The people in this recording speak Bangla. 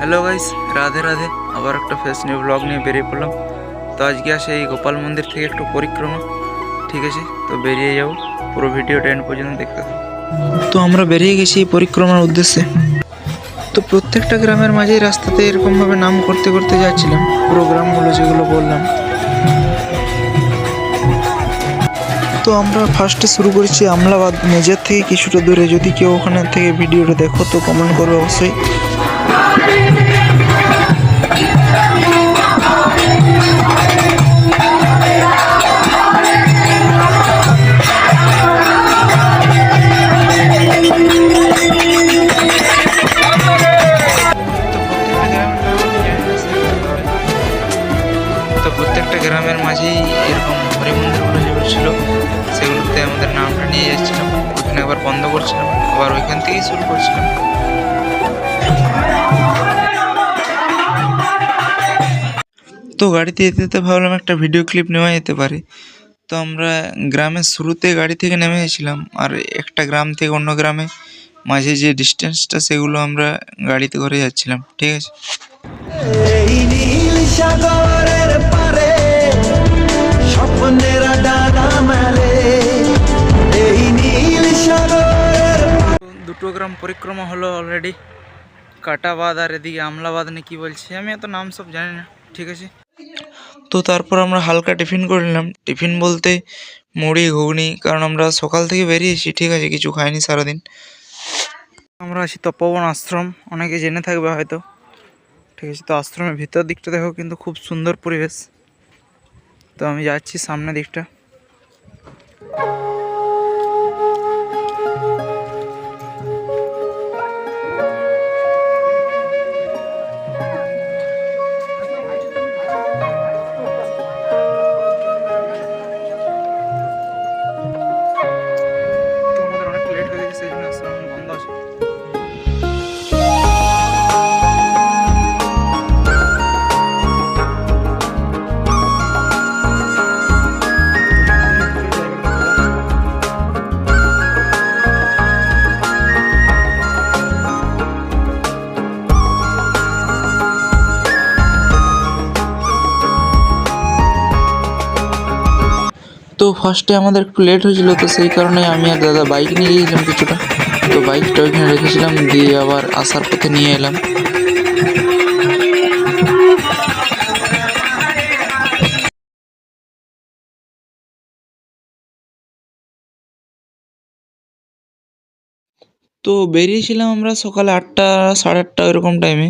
Hello guys, Radhe Radhe. আবার একটা ফ্রেশ নিউ ব্লগ নিয়ে বেরিয়ে পড়লাম। তো আজকে আসে এই গোপাল মন্দির থেকে একটু পরিক্রমা। ঠিক আছে, তো বেরিয়ে যাবো। পুরো ভিডিওটা এন্ড পর্যন্ত দেখতে থাকো। তো আমরা বেরিয়ে গেছি এই পরিক্রমার উদ্দেশ্যে। তো প্রত্যেকটা গ্রামের মাঝেই রাস্তাতে এরকমভাবে নাম করতে করতে যাচ্ছিলাম, পুরো গ্রামগুলো যেগুলো বললাম। তো আমরা ফার্স্টে শুরু করেছি আমলাবাদ, মেজার থেকে কিছুটা দূরে। যদি কেউ ওখানে থেকে ভিডিওটা দেখো তো কমেন্ট করবে অবশ্যই। তো প্রত্যেকটা গ্রামের মাঝেই এরকম হরি মন্দিরগুলো যেগুলো ছিল সেগুলোতে আমাদের নামটা নিয়ে যাচ্ছিলাম। ওইখানে একবার বন্ধ করছিলাম, আবার ওইখান থেকেই শুরু করছিলাম। তো গাড়িতে যেতে যেতে ভাবলাম একটা ভিডিও ক্লিপ নেওয়া যেতে পারে। তো আমরা গ্রামের শুরুতে গাড়ি থেকে নেমে গেছিলাম, আর একটা গ্রাম থেকে অন্য গ্রামে মাঝে যে ডিস্টেন্সটা সেগুলো আমরা গাড়িতে করে যাচ্ছিলাম। ঠিক আছে, এই নীল সাগরের পারে স্বপ্নের ডানা মেলে। এই নীল সাগরের দুটো গ্রাম পরিক্রমা হলো অলরেডি। কাটাবাদ আর এদিকে আমলাবাদ না কি বলছে, আমি এত নাম সব জানি না। ঠিক আছে, তো তারপর আমরা হালকা টিফিন করে নিলাম। টিফিন বলতে মুড়ি ঘুগনি, কারণ আমরা সকাল থেকে বেরিয়েছি। ঠিক আছে, কিছু খাইনি সারাদিন। আমরা আছি তপবন আশ্রম, অনেকে জেনে থাকবে হয়তো। ঠিক আছে, তো আশ্রমের ভিতর দিকটা দেখো, কিন্তু খুব সুন্দর পরিবেশ। তো আমি যাচ্ছি সামনের দিকটা। তো আমাদের অনেক লেট হয়ে গেছে, সেই জন্য আশ্রম বন্ধ আছে। তো ফার্স্টে আমাদের একটু লেট হয়েছিল, তো সেই কারণে আমি আর দাদা বাইক নিয়ে গিয়েছিলাম কিছুটা। তো বাইকটা ওইখানে রেখেছিলাম, দিয়ে আবার আসার পথে নিয়ে এলাম। তো বেরিয়েছিলাম আমরা সকালে 8টা 8:30 এরকম টাইমে।